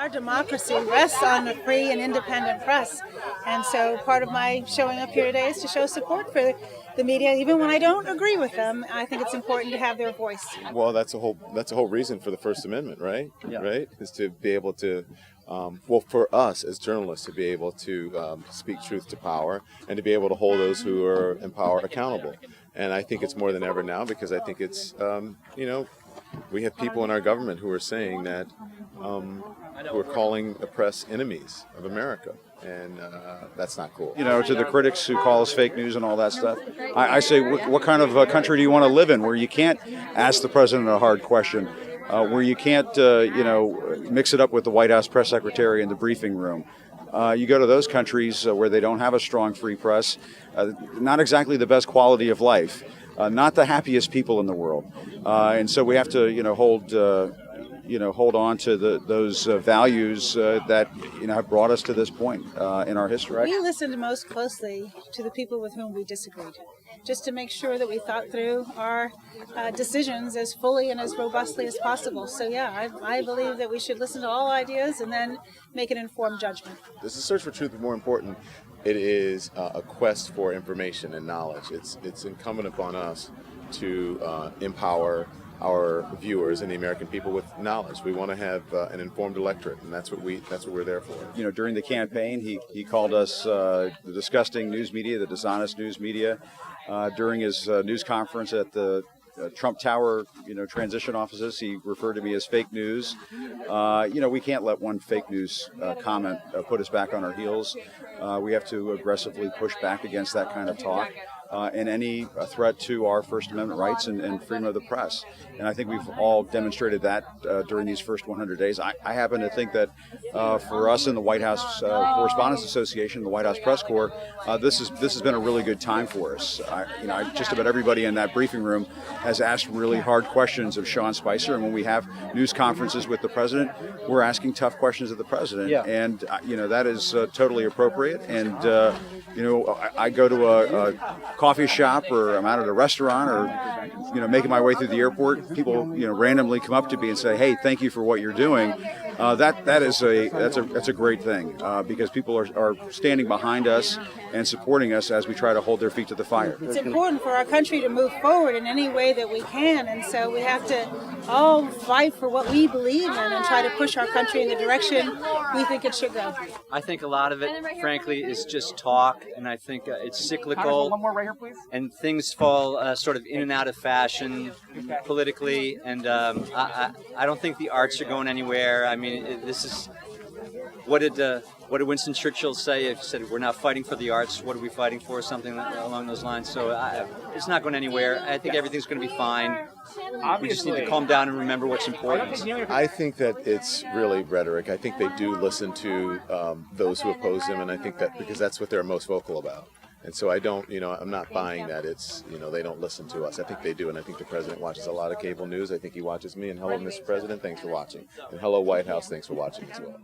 our democracy rests on a free and independent press. And so part of my showing up here today is to show support for the media, even when I don't agree with them. I think it's important to have their voice. Well, that's a whole reason for the First Amendment, right? Yeah. Right? Is to be able to, for us as journalists, to be able to speak truth to power and to be able to hold those who are in power accountable. And I think it's more than ever now because I think it's, we have people in our government who are saying that, who are calling the press enemies of America. And that's not cool. To the critics who call us fake news and all that stuff, I say, what kind of country do you want to live in where you can't ask the president a hard question, where you can't, mix it up with the White House press secretary in the briefing room? You go to those countries where they don't have a strong free press, not exactly the best quality of life, not the happiest people in the world. And so we have to, hold on to those values that have brought us to this point in our history. We listened most closely to the people with whom we disagreed, just to make sure that we thought through our decisions as fully and as robustly as possible. So yeah, I believe that we should listen to all ideas and then make an informed judgment. This is search for truth, but more important, it is a quest for information and knowledge. It's incumbent upon us to empower our viewers and the American people with knowledge. We want to have an informed electorate, and that's what we're there for. During the campaign, he called us the disgusting news media, the dishonest news media. During his news conference at the Trump Tower, transition offices, he referred to me as fake news. We can't let one fake news comment put us back on our heels. We have to aggressively push back against that kind of talk. And any threat to our First Amendment rights and freedom of the press. And I think we've all demonstrated that during these first 100 days. I happen to think that for us in the White House Correspondents Association, the White House Press Corps, this has been a really good time for us. Just about everybody in that briefing room has asked really hard questions of Sean Spicer. And when we have news conferences with the president, we're asking tough questions of the president. Yeah. And, that is totally appropriate. And, I go to a coffee shop or I'm out at a restaurant or making my way through the airport, people randomly come up to me and say, "Hey, thank you for what you're doing." That's a great thing because people are standing behind us and supporting us as we try to hold their feet to the fire. It's important for our country to move forward in any way that we can, and so we have to all fight for what we believe in and try to push our country in the direction we think it should go. I think a lot of it, frankly, is just talk, and I think it's cyclical, and things fall sort of in and out of fashion politically, and I don't think the arts are going anywhere. I mean, this is what did Winston Churchill say? He said, "We're not fighting for the arts. What are we fighting for?" Something along those lines. So it's not going anywhere. I think everything's going to be fine. We just need to calm down and remember what's important. I think that it's really rhetoric. I think they do listen to those who oppose them, and I think that because that's what they're most vocal about. And so I don't, I'm not buying that it's, they don't listen to us. I think they do, and I think the president watches a lot of cable news. I think he watches me, and hello, Mr. President, thanks for watching. And hello, White House, thanks for watching as well.